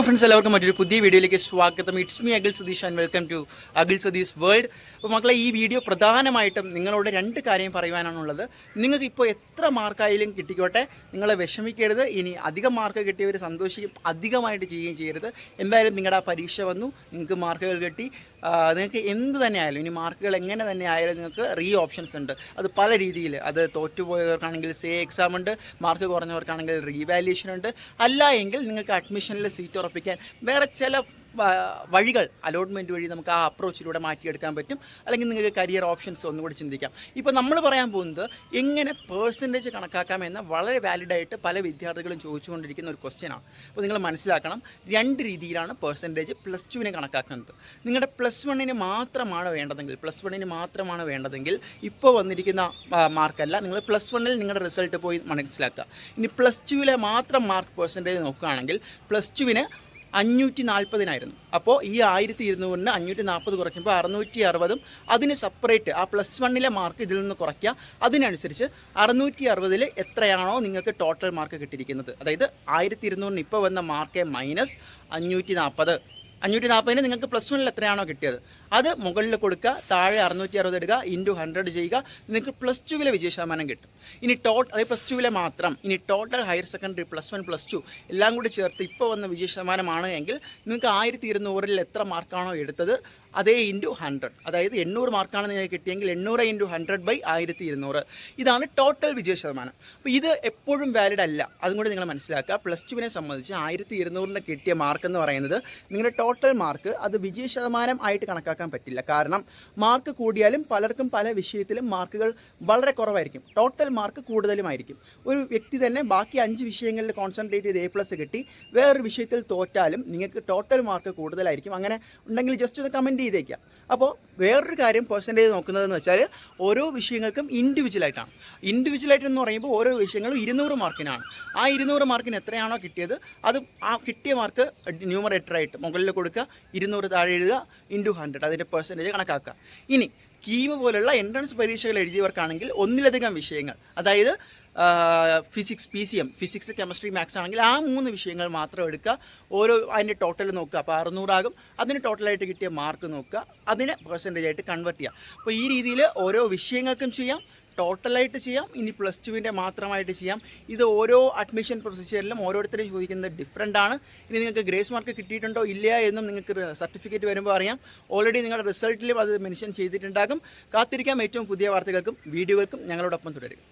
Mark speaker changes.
Speaker 1: Friends എല്ലാവർക്കും മറ്റൊരു പുതിയ വീഡിയോയിലേക്ക് സ്വാഗതം. It's me Akhil Satheesh and welcome to Akhil Satheesh world. അപ്പോൾ മക്കളെ, ഈ വീഡിയോ പ്രധാനമായിട്ടും നിങ്ങളോട് രണ്ട് കാര്യം പറയുവാനാണുള്ളത്. നിങ്ങൾക്ക് ഇപ്പോൾ എത്ര മാർക്കായാലും കിട്ടിക്കോട്ടെ, നിങ്ങളെ വിഷമിക്കരുത്. ഇനി അധികം മാർക്ക് കിട്ടിയവർ സന്തോഷിക്കും, അധികമായിട്ട് ചെയ്യുകയും ചെയ്യരുത്. എന്തായാലും നിങ്ങളുടെ ആ പരീക്ഷ വന്നു, നിങ്ങൾക്ക് മാർക്കുകൾ കിട്ടി. നിങ്ങൾക്ക് എന്ത് തന്നെ ആയാലും, ഇനി മാർക്കുകൾ എങ്ങനെ തന്നെ ആയാലും നിങ്ങൾക്ക് ഓപ്ഷൻസ് ഉണ്ട്. അത് പല രീതിയിൽ, അത് തോറ്റുപോയവർക്കാണെങ്കിൽ എക്സാം ഉണ്ട്, മാർക്ക് കുറഞ്ഞവർക്കാണെങ്കിൽ റീവാല്യുവേഷൻ ഉണ്ട്. അല്ല എങ്കിൽ നിങ്ങൾക്ക് അഡ്മിഷനിൽ സീറ്റ് ഉറപ്പിക്കാൻ വേറെ ചില വഴികൾ, അലോട്ട്മെൻറ്റ് വഴി നമുക്ക് ആ അപ്രോച്ചിലൂടെ മാറ്റിയെടുക്കാൻ പറ്റും. അല്ലെങ്കിൽ നിങ്ങൾക്ക് കരിയർ ഓപ്ഷൻസ് ഒന്നുകൂടി ചിന്തിക്കാം. ഇപ്പോൾ നമ്മൾ പറയാൻ പോകുന്നത് എങ്ങനെ പേഴ്സൻറ്റേജ് കണക്കാക്കാമെന്ന വളരെ വാലിഡായിട്ട് പല വിദ്യാർത്ഥികളും ചോദിച്ചുകൊണ്ടിരിക്കുന്ന ഒരു ക്വസ്റ്റ്യനാണ്. അപ്പോൾ നിങ്ങൾ മനസ്സിലാക്കണം, രണ്ട് രീതിയിലാണ് പേഴ്സൻറ്റേജ് പ്ലസ് ടുവിനെ കണക്കാക്കുന്നത്. നിങ്ങളുടെ പ്ലസ് വണ്ണിന് മാത്രമാണ് വേണ്ടതെങ്കിൽ ഇപ്പോൾ വന്നിരിക്കുന്ന മാർക്കല്ല, നിങ്ങൾ പ്ലസ് വണ്ണിൽ നിങ്ങളുടെ റിസൾട്ട് പോയി മനസ്സിലാക്കുക. ഇനി പ്ലസ് ടുവിലെ മാത്രം മാർക്ക് പേഴ്സൻറ്റേജ് നോക്കുകയാണെങ്കിൽ പ്ലസ് ടുവിന് 540 അപ്പോൾ ഈ 1200 540 കുറയ്ക്കുമ്പോൾ 660. അതിന് സെപ്പറേറ്റ് ആ പ്ലസ് വണ്ണിലെ മാർക്ക് ഇതിൽ നിന്ന് കുറയ്ക്കുക. അതിനനുസരിച്ച് 660 എത്രയാണോ നിങ്ങൾക്ക് ടോട്ടൽ മാർക്ക് കിട്ടിയിരിക്കുന്നത്, അതായത് 1200 ഇപ്പോൾ വന്ന മാർക്ക് മൈനസ് 540 നിങ്ങൾക്ക് പ്ലസ് വണ്ണിൽ എത്രയാണോ കിട്ടിയത് അത് മുകളിൽ കൊടുക്കുക, താഴെ 660 ഇടുക, ഇൻറ്റു 100 ചെയ്യുക. നിങ്ങൾക്ക് പ്ലസ് ടുവിലെ വിജയശതമാനം കിട്ടും. ഇനി അതേ പ്ലസ് ടുവിലെ മാത്രം, ഇനി total higher secondary plus one plus two എല്ലാം കൂടി ചേർത്ത് ഇപ്പോൾ വന്ന വിജയശതമാനമാണ് എങ്കിൽ നിങ്ങൾക്ക് 1200 എത്ര മാർക്കാണോ എടുത്തത് അതേ ഇൻറ്റു 100, അതായത് 800 മാർക്കാണ് നിങ്ങൾക്ക് കിട്ടിയെങ്കിൽ 800 ഇൻറ്റു 100/1200. ഇതാണ് ടോട്ടൽ വിജയശതമാനം. അപ്പോൾ ഇത് എപ്പോഴും വാലിഡ് അല്ല, അതും കൂടി നിങ്ങൾ മനസ്സിലാക്കുക. പ്ലസ് ടുവിനെ സംബന്ധിച്ച് 1200 കിട്ടിയ മാർക്ക് എന്ന് പറയുന്നത് നിങ്ങളുടെ ടോട്ടൽ മാർക്ക്, അത് വിജയശതമാനം ആയിട്ട് കണക്കാക്കാൻ പറ്റില്ല. കാരണം മാർക്ക് കൂടിയാലും പലർക്കും പല വിഷയത്തിലും മാർക്കുകൾ വളരെ കുറവായിരിക്കും, ടോട്ടൽ മാർക്ക് കൂടുതലുമായിരിക്കും. ഒരു വ്യക്തി തന്നെ ബാക്കി 5 വിഷയങ്ങളിൽ കോൺസെൻട്രേറ്റ് ചെയ്ത് A+ കിട്ടി, വേറൊരു വിഷയത്തിൽ തോറ്റാലും നിങ്ങൾക്ക് ടോട്ടൽ മാർക്ക് കൂടുതലായിരിക്കും. അങ്ങനെ ഉണ്ടെങ്കിൽ ജസ്റ്റ് ഒന്ന് കമൻറ്റ് ചെയ്തേക്കാം. അപ്പോൾ വേറൊരു കാര്യം പേഴ്സൻറ്റേജ് നോക്കുന്നതെന്ന് വെച്ചാൽ ഓരോ വിഷയങ്ങൾക്കും ഇൻഡിവിജ്വലായിട്ടാണ്. ഇൻഡിവിജ്വലായിട്ടെന്ന് പറയുമ്പോൾ ഓരോ വിഷയങ്ങളും 200 മാർക്കിനാണ്. ആ 200 മാർക്കിന് എത്രയാണോ കിട്ടിയത് അത് ആ കിട്ടിയ മാർക്ക് ന്യൂമറേറ്ററായിട്ട് മുകളിൽ കൊടുക്കുക, 200 താഴെ എഴുതുക, ഇൻറ്റു 100 അതിൻ്റെ പേഴ്സൻറ്റേജ് കണക്കാക്കുക. ഇനി കീം പോലുള്ള എൻട്രൻസ് പരീക്ഷകൾ എഴുതിയവർക്കാണെങ്കിൽ ഒന്നിലധികം വിഷയങ്ങൾ, അതായത് physics, PCM, physics, chemistry, maths ആണെങ്കിൽ ആ 3 വിഷയങ്ങൾ മാത്രം എടുക്കുക. അതിൻ്റെ ടോട്ടൽ നോക്കുക, അപ്പോൾ 600 ആകും. അതിന് ടോട്ടലായിട്ട് കിട്ടിയ മാർക്ക് നോക്കുക, അതിനെ പേഴ്സൻറ്റേജ് ആയിട്ട് കൺവേർട്ട് ചെയ്യുക. അപ്പോൾ ഈ രീതിയിൽ ഓരോ വിഷയങ്ങൾക്കും ചെയ്യാം, ടോട്ടലായിട്ട് ചെയ്യാം, ഇനി പ്ലസ് ടുവിൻ്റെ മാത്രമായിട്ട് ചെയ്യാം. ഇത് ഓരോ അഡ്മിഷൻ പ്രൊസീജിയറിലും ഓരോരുത്തരും ചോദിക്കുന്നത് ഡിഫറെൻ്റ് ആണ്. ഇനി നിങ്ങൾക്ക് ഗ്രേസ് മാർക്ക് കിട്ടിയിട്ടുണ്ടോ ഇല്ല എന്നും നിങ്ങൾക്ക് സർട്ടിഫിക്കറ്റ് വരുമ്പോൾ അറിയാം. ഓൾറെഡി നിങ്ങളുടെ റിസൾട്ടിലും അത് മെൻഷൻ ചെയ്തിട്ടുണ്ടാകും. കാത്തിരിക്കാം ഏറ്റവും പുതിയ വാർത്തകൾക്കും വീഡിയോകൾക്കും ഞങ്ങളോടൊപ്പം തുടരുക.